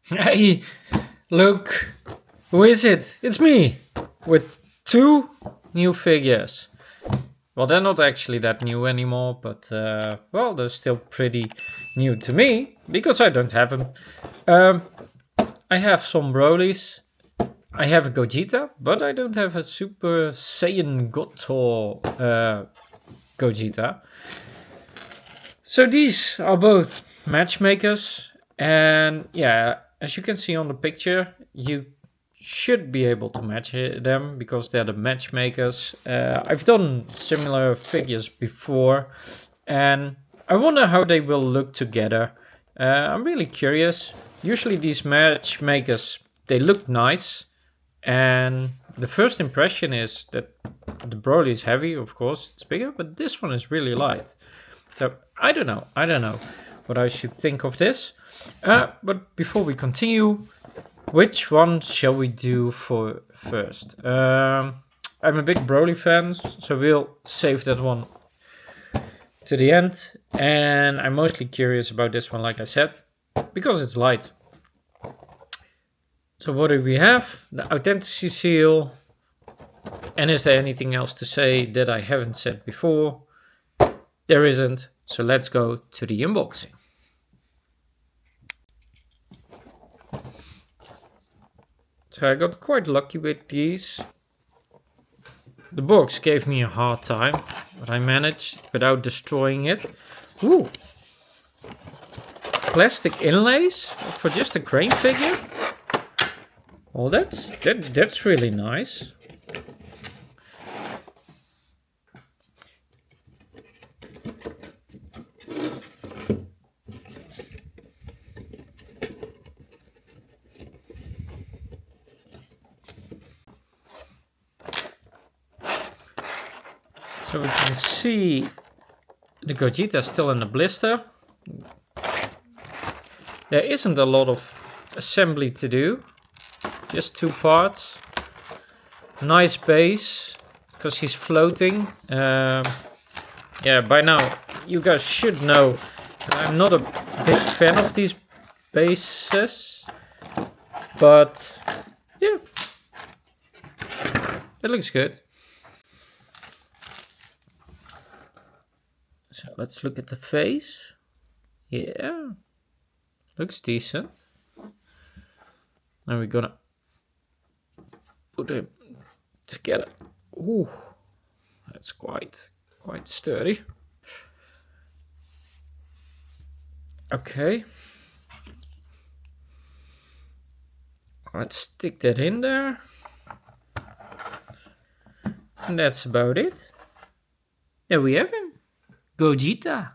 Hey, look, who is it? It's me, with 2 new figures. Well, they're not actually that new anymore, but well, they're still pretty new to me, because I don't have them. I have some Brolys. I have a Gogeta, but I don't have a Super Saiyan Gotor Gogeta. So these are both Matchmakers, and yeah, as you can see on the picture, you should be able to match them because they're the Matchmakers. I've done similar figures before, and I wonder how they will look together. I'm really curious. Usually these Matchmakers, they look nice, and the first impression is that the Broly is heavy, of course, it's bigger, but this one is really light. So I don't know what I should think of this. But before we continue, which one shall we do for first? I'm a big Broly fan, so we'll save that one to the end. And I'm mostly curious about this one, like I said, because it's light. So what do we have? The authenticity seal. And is there anything else to say that I haven't said before? There isn't, so let's go to the unboxing. So I got quite lucky with these. The box gave me a hard time, but I managed without destroying it. Ooh! Plastic inlays for just a crane figure? Well, that's really nice. So we can see the Gogeta still in the blister. There isn't a lot of assembly to do, just 2 parts. Nice base, because he's floating. Yeah, by now you guys should know that I'm not a big fan of these bases, but yeah, it looks good. So let's look at the face. Yeah, looks decent. Now we're gonna put them together. Ooh, that's quite sturdy. Okay, let's stick that in there, and that's about it. There we have him. Gogeta.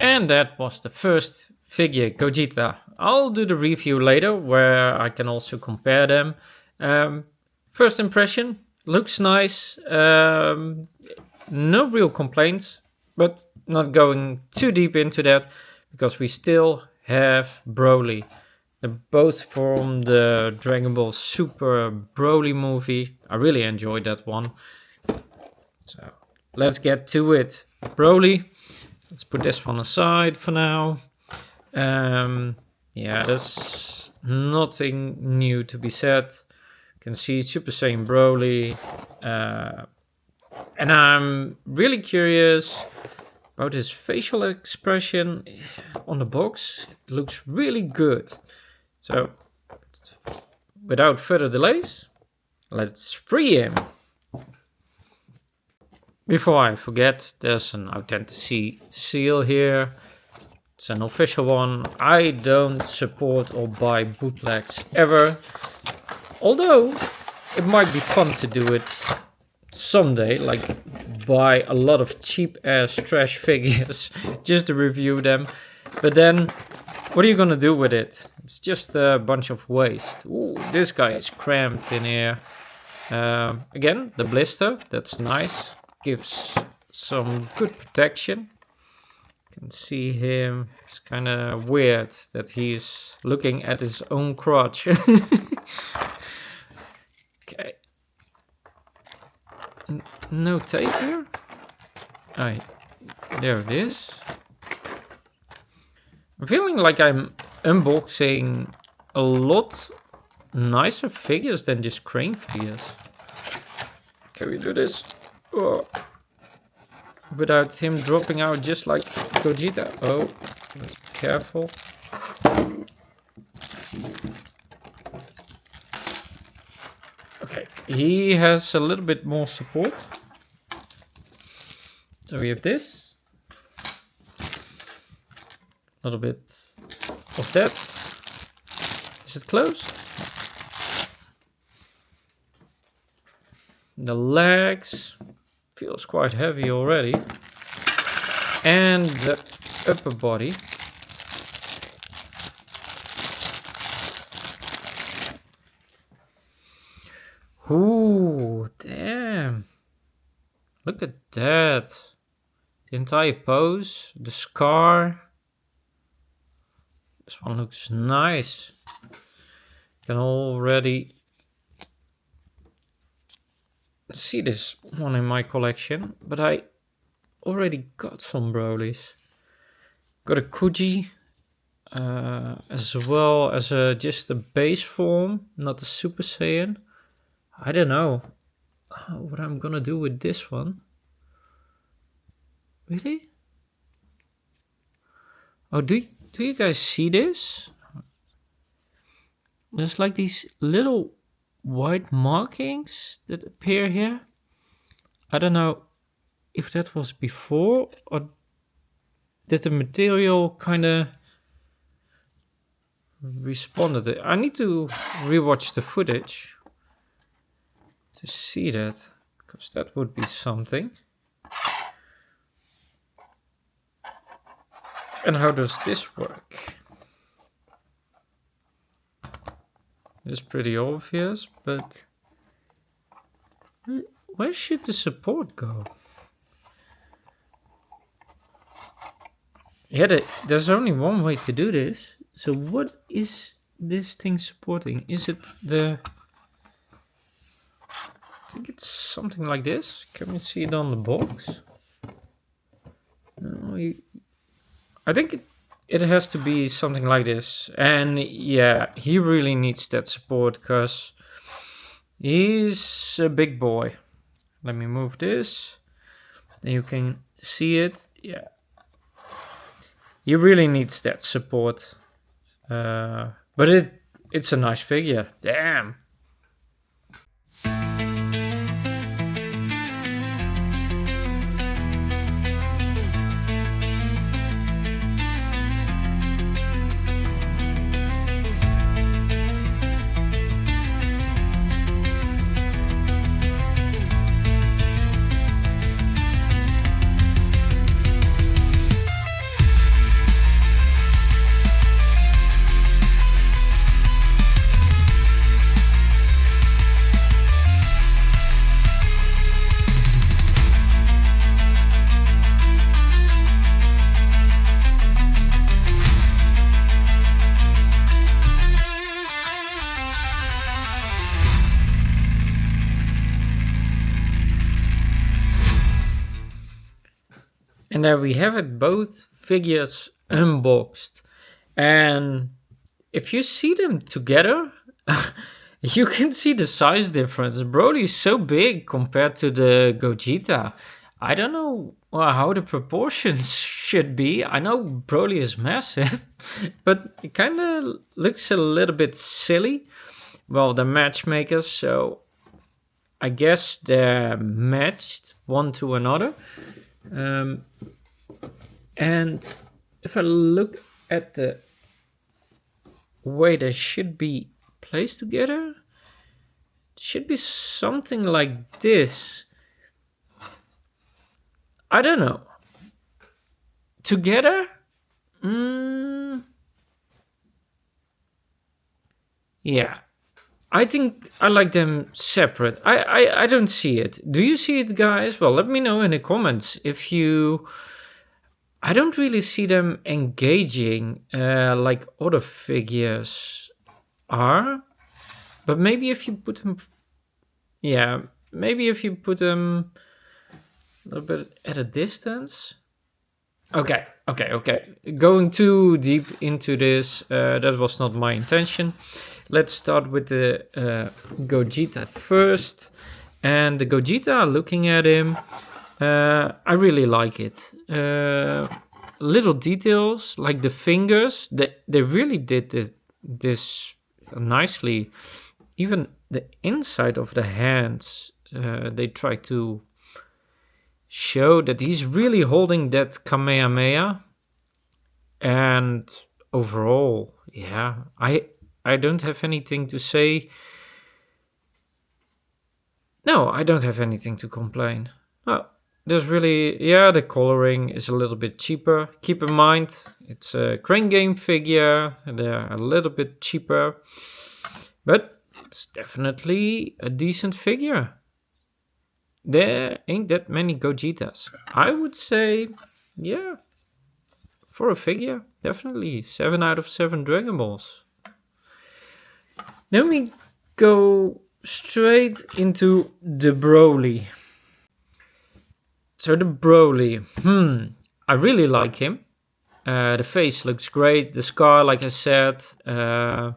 And that was the first figure, Gogeta. I'll do the review later where I can also compare them. First impression, looks nice. No real complaints, but not going too deep into that because we still have Broly. They're both from the Dragon Ball Super Broly movie. I really enjoyed that one. So let's get to it. Broly. Let's put this one aside for now. Yeah, there's nothing new to be said. You can see Super Saiyan Broly. And I'm really curious about his facial expression on the box. It looks really good. So, without further delays, let's free him. Before I forget, there's an authenticity seal here. It's an official one. I don't support or buy bootlegs ever. Although it might be fun to do it someday, like buy a lot of cheap ass trash figures just to review them. But then what are you gonna do with it? It's just a bunch of waste. Ooh, this guy is cramped in here. Again, the blister, that's nice. Gives some good protection. You can see him. It's kind of weird that he's looking at his own crotch. Okay. No tape here? Oh, there it is. I'm feeling like I'm unboxing a lot nicer figures than just crane figures. Can we do this? Oh. Without him dropping out just like Gogeta. Oh, let's be careful. Okay, he has a little bit more support. So we have this. A little bit of that. Is it closed? The legs feels quite heavy already. And the upper body. Ooh, damn. Look at that. The entire pose, the scar. This one looks nice. You can already see this one in my collection, but I already got some Broly's. Got a Kuji, as well as just a base form, not a Super Saiyan. I don't know what I'm gonna do with this one. Really? Oh, do you guys see this? There's like these little white markings that appear here. I don't know if that was before or did the material kind of responded. I need to rewatch the footage to see that, because that would be something. And how does this work? It's pretty obvious, but where should the support go? Yeah, there's only one way to do this. So what is this thing supporting? Is it the... I think it's something like this. Can we see it on the box? No, I think it has to be something like this. And yeah, he really needs that support because he's a big boy. Let me move this. Then you can see it. Yeah. He really needs that support. But it's a nice figure. Damn. And there we have it, both figures unboxed. And if you see them together, you can see the size difference. Broly is so big compared to the Gogeta. I don't know how the proportions should be. I know Broly is massive, but it kind of looks a little bit silly. Well, they're matchmakers, so I guess they're matched one to another. And if I look at the way they should be placed together, should be something like this. I don't know. Together? Yeah. I think I like them separate. I don't see it. Do you see it, guys? Well, let me know in the comments if you... I don't really see them engaging like other figures are. But maybe if you put them... Yeah, maybe if you put them a little bit at a distance. Okay. Going too deep into this, that was not my intention. Let's start with the Gogeta first. And the Gogeta, looking at him, I really like it. Little details, like the fingers, they really did this nicely. Even the inside of the hands, they try to show that he's really holding that Kamehameha. And overall, yeah, I don't have anything to say. No, I don't have anything to complain. Oh, there's really, yeah, the coloring is a little bit cheaper. Keep in mind, it's a Crane Game figure. They're a little bit cheaper. But it's definitely a decent figure. There ain't that many Gogetas. I would say, yeah, for a figure, definitely 7 out of 7 Dragon Balls. Then we go straight into the Broly. So the Broly, I really like him. The face looks great. The scar, like I said. The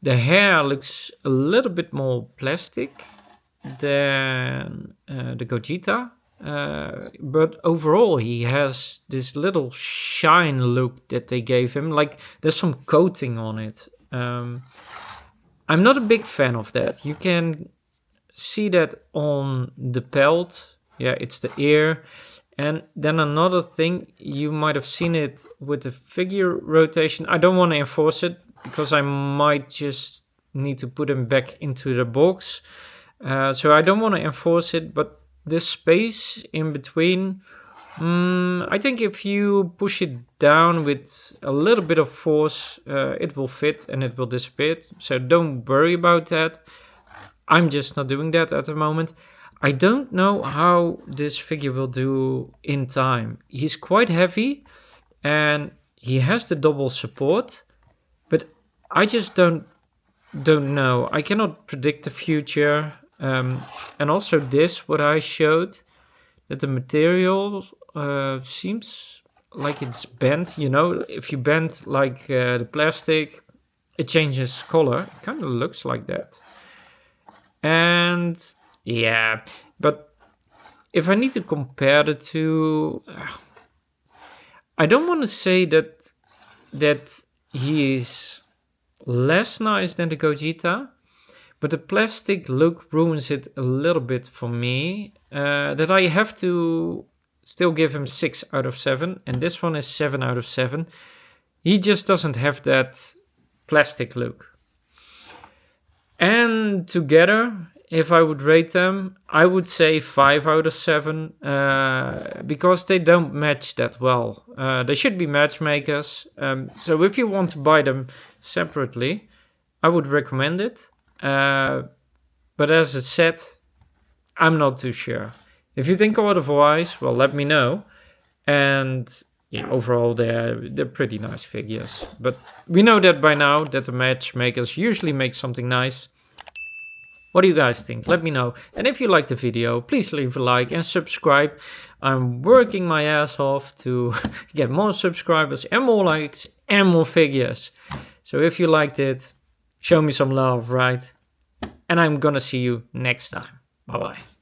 hair looks a little bit more plastic than the Gogeta. But overall, he has this little shine look that they gave him. Like, there's some coating on it. I'm not a big fan of that. You can see that on the pelt. Yeah, it's the ear. And then another thing, you might have seen it with the figure rotation. I don't want to enforce it because I might just need to put him back into the box. So I don't want to enforce it, but this space in between, I think if you push it down with a little bit of force, it will fit and it will disappear. So don't worry about that. I'm just not doing that at the moment. I don't know how this figure will do in time. He's quite heavy and he has the double support, but I just don't know. I cannot predict the future. And also this, what I showed, that the material seems like it's bent. You know, if you bend like the plastic, it changes color. It kind of looks like that. And yeah, but if I need to compare the two, I don't want to say that he is less nice than the Gogeta, but the plastic look ruins it a little bit for me. That I have to still give him 6 out of 7, and this one is 7 out of 7. He just doesn't have that plastic look. And together, if I would rate them, I would say 5 out of 7, because they don't match that well. They should be matchmakers. So if you want to buy them separately, I would recommend it. But as I said, I'm not too sure. If you think otherwise, well, let me know. And yeah, overall, they're pretty nice figures. But we know that by now, that the matchmakers usually make something nice. What do you guys think? Let me know. And if you liked the video, please leave a like and subscribe. I'm working my ass off to get more subscribers and more likes and more figures. So if you liked it, show me some love, right? And I'm gonna see you next time. Bye-bye.